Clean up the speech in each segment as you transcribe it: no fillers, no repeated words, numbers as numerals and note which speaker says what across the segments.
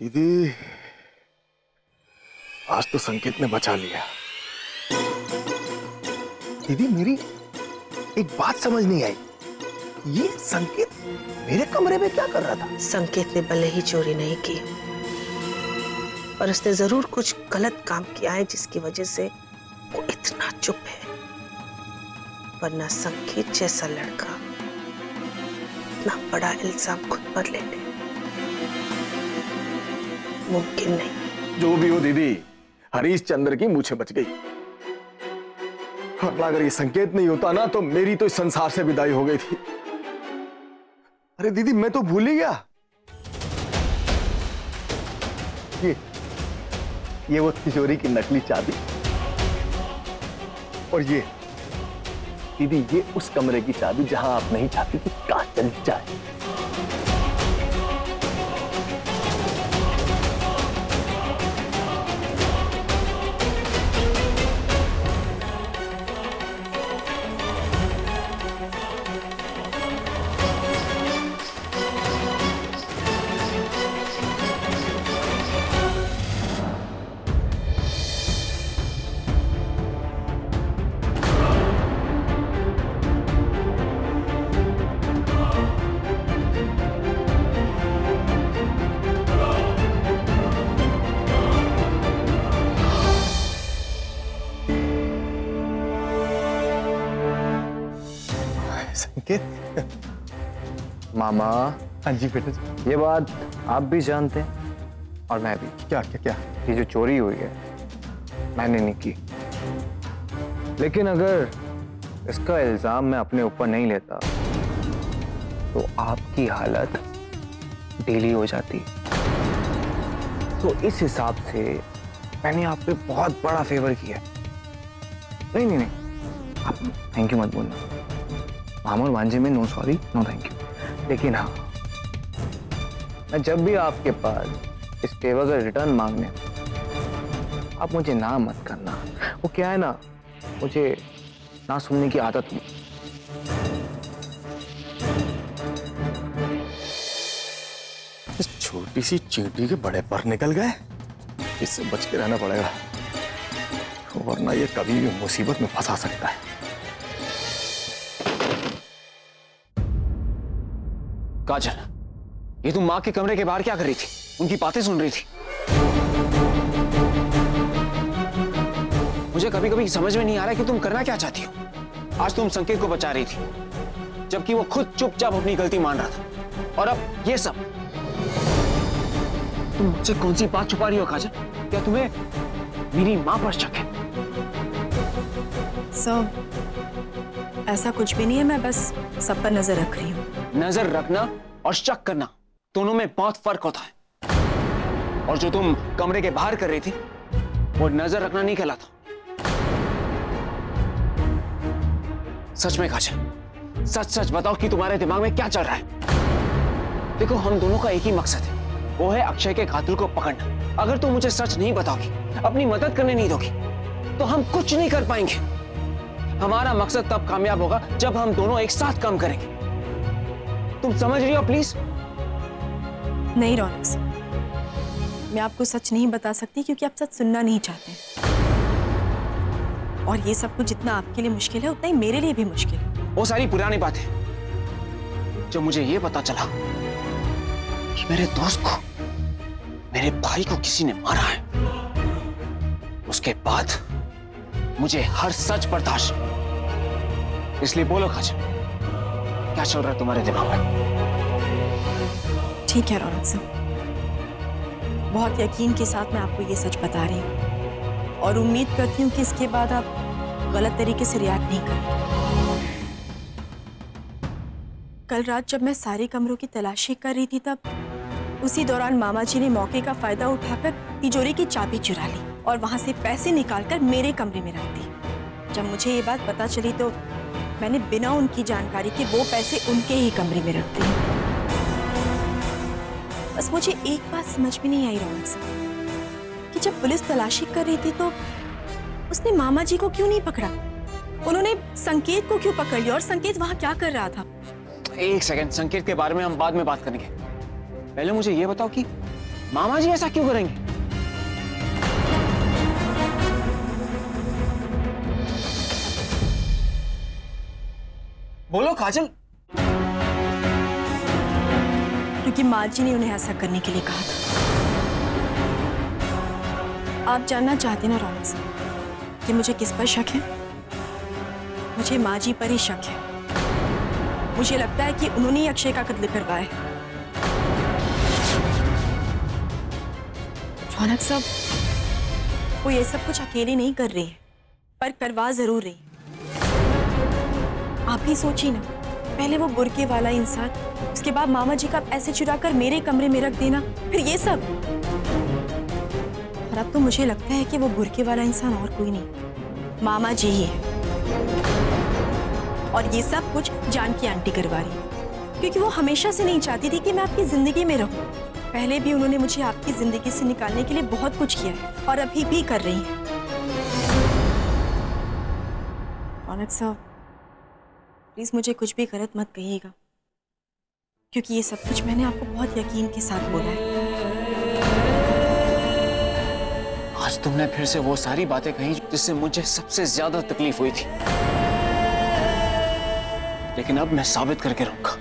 Speaker 1: दीदी, आज तो संकेत ने बचा लिया। दीदी, मेरी एक बात समझ नहीं आई, ये संकेत मेरे कमरे में क्या कर रहा था?
Speaker 2: संकेत ने भले ही चोरी नहीं की, पर उसने जरूर कुछ गलत काम किया है जिसकी वजह से वो इतना चुप है। वरना संकेत जैसा लड़का इतना बड़ा इल्जाम खुद पर ले ले मुमकिन नहीं।
Speaker 1: जो भी हो दीदी, हरीश चंद्र की मूछें बच गई। वरना अगर ये संकेत नहीं होता ना तो मेरी तो इस संसार से विदाई हो गई थी। अरे दीदी, मैं तो भूल ही गया, ये वो तिजोरी की नकली चाबी, और ये दीदी, ये उस कमरे की चाबी जहां आप नहीं चाहती कि कांच चल जाए। संकेत,
Speaker 3: मामा।
Speaker 1: हाँ जी बेटा जी।
Speaker 3: ये बात आप भी जानते हैं और मैं भी।
Speaker 1: क्या क्या क्या?
Speaker 3: ये जो चोरी हुई है मैंने नहीं की, लेकिन अगर इसका इल्जाम मैं अपने ऊपर नहीं लेता तो आपकी हालत ढीली हो जाती। तो इस हिसाब से मैंने आप पे बहुत बड़ा फेवर किया। नहीं नहीं नहीं, आप थैंक यू मत बोलना। मामा और भांजे में no sorry no thank you. लेकिन हाँ, मैं जब भी आपके पास इस फेवर का रिटर्न मांगने, आप मुझे ना मत करना। वो क्या है ना, मुझे ना सुनने की आदत नहीं।
Speaker 1: इस छोटी सी चींटी के बड़े पर निकल गए, इससे बच के रहना पड़ेगा, वरना ये कभी भी मुसीबत में फंसा सकता है।
Speaker 3: काजल, ये तुम माँ के कमरे के बाहर क्या कर रही थी? उनकी बातें सुन रही थी? मुझे कभी कभी समझ में नहीं आ रहा कि तुम करना क्या चाहती हो। आज तुम संकेत को बचा रही थी, जबकि वो खुद चुपचाप अपनी गलती मान रहा था, और अब ये सब। तुम मुझसे कौन सी बात छुपा रही हो काजल? क्या तुम्हें मेरी माँ पर शक है?
Speaker 4: सर, ऐसा कुछ भी नहीं है, मैं बस सब पर नजर रख रही हूँ।
Speaker 3: नजर रखना और शक करना दोनों में बहुत फर्क होता है। और जो तुम कमरे के बाहर कर रही थी वो नजर रखना नहीं कहलाता। सच में काजल, सच सच बताओ कि तुम्हारे दिमाग में क्या चल रहा है? देखो, हम दोनों का एक ही मकसद है, वो है अक्षय के कातिल को पकड़ना। अगर तुम मुझे सच नहीं बताओगी, अपनी मदद करने नहीं दोगी, तो हम कुछ नहीं कर पाएंगे। हमारा मकसद तब कामयाब होगा जब हम दोनों एक साथ काम करेंगे। तुम समझ रही हो प्लीज?
Speaker 4: नहीं रौनक सर, मैं आपको सच नहीं बता सकती क्योंकि आप सच सुनना नहीं चाहते। और ये सब कुछ जितना आपके लिए मुश्किल है उतना ही मेरे लिए भी मुश्किल है।
Speaker 3: वो सारी पुरानी बात है। जब मुझे ये पता चला कि मेरे दोस्त को, मेरे भाई को किसी ने मारा है, उसके बाद मुझे हर सच बर्दाश्त। इसलिए बोलो काजल, क्या चल रहा है तुम्हारे दिमाग में?
Speaker 4: ठीक है रौनक सर, बहुत यकीन के साथ मैं आपको ये सच बता रही हूँ, और उम्मीद करती हूँ कि इसके बाद आप गलत तरीके से रिएक्ट नहीं करेंगे। कल रात जब मैं सारे कमरों की तलाशी कर रही थी, तब उसी दौरान मामा जी ने मौके का फायदा उठाकर तिजोरी की चाबी चुरा ली और वहां से पैसे निकालकर मेरे कमरे में रख दी। जब मुझे ये बात पता चली तो मैंने बिना उनकी जानकारी के वो पैसे उनके ही कमरे में रख दिए। बस मुझे एक बात समझ में नहीं आई रौनक सर, कि जब पुलिस तलाशी कर रही थी तो उसने मामा जी को क्यों नहीं पकड़ा? उन्होंने संकेत को क्यों पकड़ लिया? और संकेत वहां क्या कर रहा था?
Speaker 3: एक सेकंड, संकेत के बारे में हम बाद में बात करेंगे। पहले मुझे ये बताओ कि मामा जी ऐसा क्यों करेंगे? बोलो काजल।
Speaker 4: क्योंकि माँ जी ने उन्हें ऐसा करने के लिए कहा था। आप जानना चाहते ना रौनक साहब कि मुझे किस पर शक है? मुझे माँ जी पर ही शक है। मुझे लगता है कि उन्होंने ही अक्षय का कत्ल करवाया है। रौनक साहब, वो ये सब कुछ अकेले नहीं कर रही है, पर करवा जरूर रही। आप ही सोचिए ना, पहले वो बुर्के वाला इंसान, उसके बाद मामा जी का ऐसे चुराकर मेरे कमरे में रख देना, फिर ये सब। और अब तो मुझे लगता है कि वो बुर्के वाला इंसान और कोई नहीं, मामा जी ही है। और ये सब कुछ जानकी आंटी करवा रही है, क्योंकि वो हमेशा से नहीं चाहती थी कि मैं आपकी जिंदगी में रहूं। पहले भी उन्होंने मुझे आपकी जिंदगी से निकालने के लिए बहुत कुछ किया है, और अभी भी कर रही है। रौनक साहब, प्लीज मुझे कुछ भी गलत मत कहिएगा, क्योंकि ये सब कुछ मैंने आपको बहुत यकीन के साथ बोला है।
Speaker 3: आज तुमने फिर से वो सारी बातें कही जिससे मुझे सबसे ज्यादा तकलीफ हुई थी, लेकिन अब मैं साबित करके रहूंगा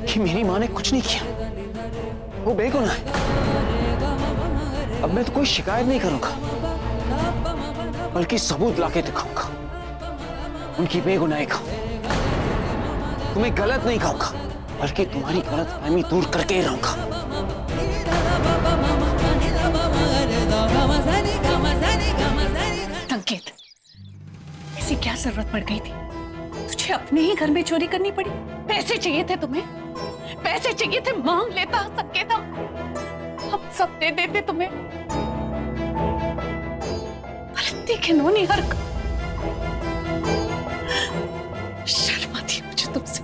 Speaker 3: कि मेरी माँ ने कुछ नहीं किया, वो बेगुनाह है। अब मैं तो कोई शिकायत नहीं करूंगा, बल्कि सबूत लाके दिखाऊंगा उनकी बेगुनाही का। तुम्हें गलत नहीं कहूंगा, बल्कि तुम्हारी गलतफहमी दूर करके ही रहूंगा।
Speaker 5: संकेत, ऐसी क्या जरूरत पड़ गई थी? तुझे अपने ही घर में चोरी करनी पड़ी? पैसे चाहिए थे तुम्हें, पैसे चाहिए थे, मांग लेता संकेत, हम सब दे देते तुम्हें। पर इतनी घिनौनी हरकत, शर्म आती है मुझे तुमसे।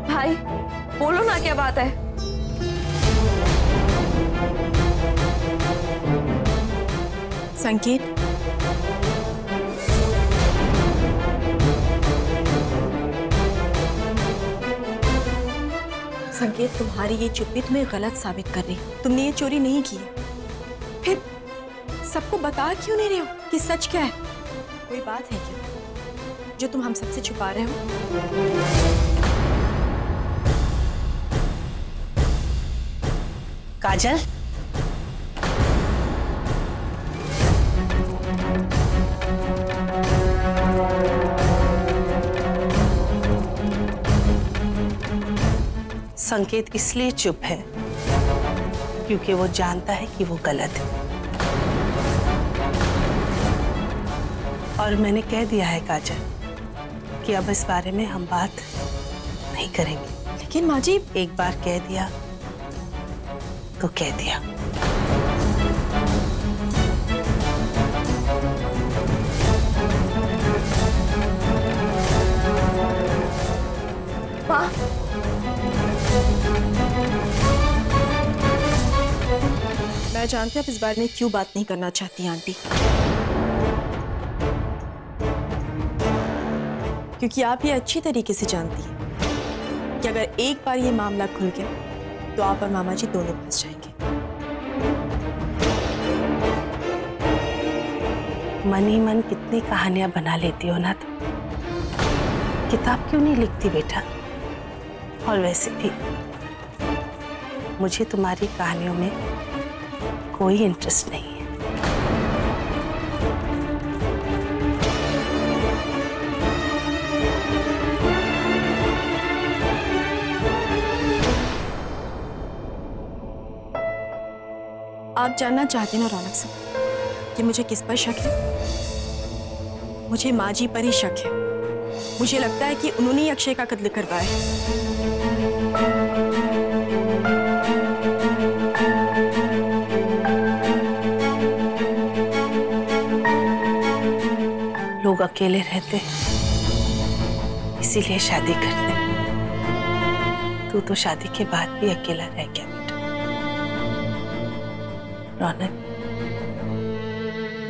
Speaker 4: भाई बोलो ना, क्या बात है? संकेत, संकेत, तुम्हारी ये चुप्पी तुम्हें गलत साबित कर रही। तुमने ये चोरी नहीं की है, फिर सबको बता क्यों नहीं रहे हो कि सच क्या है? कोई बात है क्या जो तुम हम सबसे छुपा रहे हो?
Speaker 2: काजल, संकेत इसलिए चुप है क्योंकि वो जानता है कि वो गलत है, और मैंने कह दिया है काजल कि अब इस बारे में हम बात नहीं करेंगे।
Speaker 4: लेकिन माँ जी,
Speaker 2: एक बार कह दिया तो कह दिया।
Speaker 4: माँ, मैं जानती हूँ आप इस बारे में क्यों बात नहीं करना चाहती आंटी, क्योंकि आप ये अच्छी तरीके से जानती हैं कि अगर एक बार ये मामला खुल गया तो आप और मामा जी दोनों फंस जाएंगे।
Speaker 2: मन ही मन कितनी कहानियां बना लेती हो ना तुम। किताब क्यों नहीं लिखती बेटा? और वैसे भी मुझे तुम्हारी कहानियों में कोई इंटरेस्ट नहीं है।
Speaker 4: आप जानना चाहते ना रौनक साहब कि मुझे किस पर शक है? मुझे माँ जी पर ही शक है। मुझे लगता है कि उन्होंने ही अक्षय का कत्ल करवाया है।
Speaker 2: लोग अकेले रहते इसीलिए शादी करते। तू तो शादी के बाद भी अकेला रह गया बेटा। रौनक,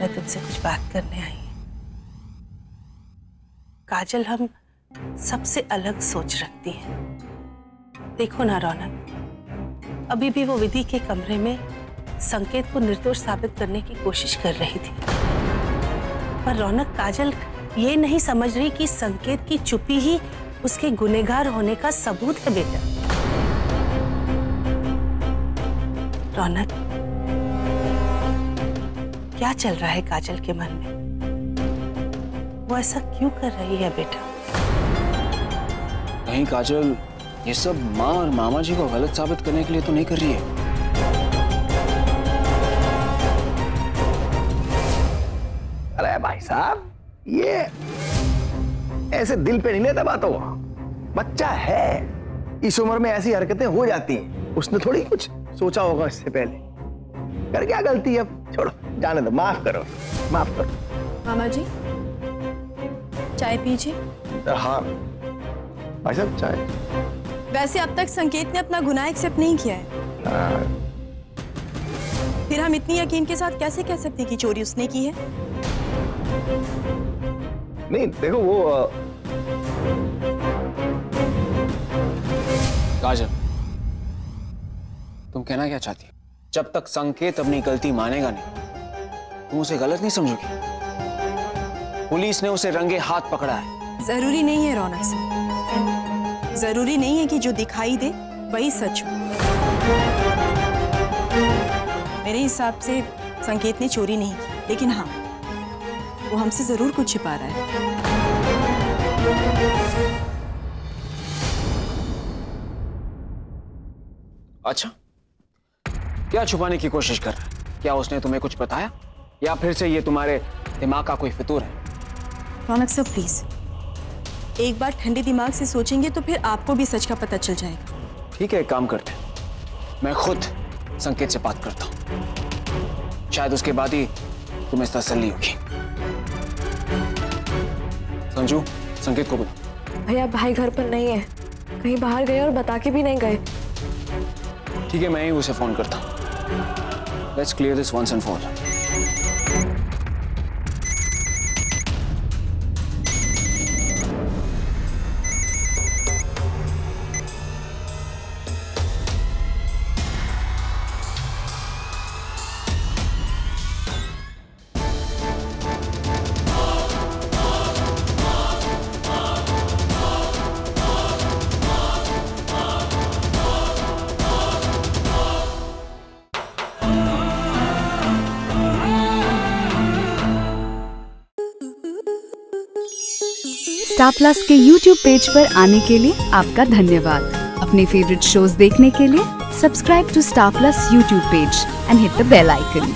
Speaker 2: मैं तुमसे कुछ बात करने आई। काजल, हम सबसे अलग सोच रखती हैं। देखो ना रौनक, अभी भी वो विधि के कमरे में संकेत को निर्दोष साबित करने की कोशिश कर रही थी, पर रौनक काजल ये नहीं समझ रही कि संकेत की चुप्पी ही उसके गुनहगार होने का सबूत है बेटा। रौनक, क्या चल रहा है काजल के मन में? वो ऐसा क्यों कर रही है बेटा?
Speaker 6: कहीं काजल ये सब माँ और मामा जी को गलत साबित करने के लिए तो नहीं कर रही है?
Speaker 1: अरे भाई साहब, ये ऐसे दिल पे नहीं लेता बातों को। बच्चा है, इस उम्र में ऐसी हरकतें हो जाती हैं। उसने थोड़ी कुछ सोचा होगा इससे पहले। कर क्या गलती है, अब छोड़ो, जाने दो, माफ करो, माफ करो।
Speaker 4: मामा जी, चाय पीजिए।
Speaker 1: हाँ भाई साहब, चाय।
Speaker 4: वैसे अब तक संकेत ने अपना गुनाह एक्सेप्ट नहीं किया है। फिर हम इतनी यकीन के साथ कैसे कह सकते कि चोरी उसने की है?
Speaker 1: नहीं देखो, वो
Speaker 6: काजल, तुम कहना क्या चाहती हो? जब तक संकेत अपनी गलती मानेगा नहीं, तुम उसे गलत नहीं समझोगी? पुलिस ने उसे रंगे हाथ पकड़ा है।
Speaker 4: जरूरी नहीं है रौनक से, जरूरी नहीं है कि जो दिखाई दे वही सच हो। मेरे हिसाब से संकेत ने चोरी नहीं की, लेकिन हाँ, वो हमसे जरूर कुछ छिपा रहा है।
Speaker 6: अच्छा, क्या छुपाने की कोशिश कर रहा है? क्या उसने तुम्हें कुछ बताया, या फिर से ये तुम्हारे दिमाग का कोई फितूर है?
Speaker 4: रौनक सर प्लीज, एक बार ठंडे दिमाग से सोचेंगे तो फिर आपको भी सच का पता चल जाएगा।
Speaker 6: ठीक है, एक काम करते हैं, मैं खुद संकेत से बात करता हूँ। शायद उसके बाद ही तुम्हें तसल्ली होगी। संजू, संकेत को बुला।
Speaker 7: भैया, भाई घर पर नहीं है, कहीं बाहर गए और बता के भी नहीं गए।
Speaker 6: ठीक है, मैं ही उसे फोन करता हूँ। Let's clear this once and for all.
Speaker 8: Star plus के YouTube पेज पर आने के लिए आपका धन्यवाद। अपने फेवरेट शोज देखने के लिए subscribe to star plus YouTube page and hit the bell icon.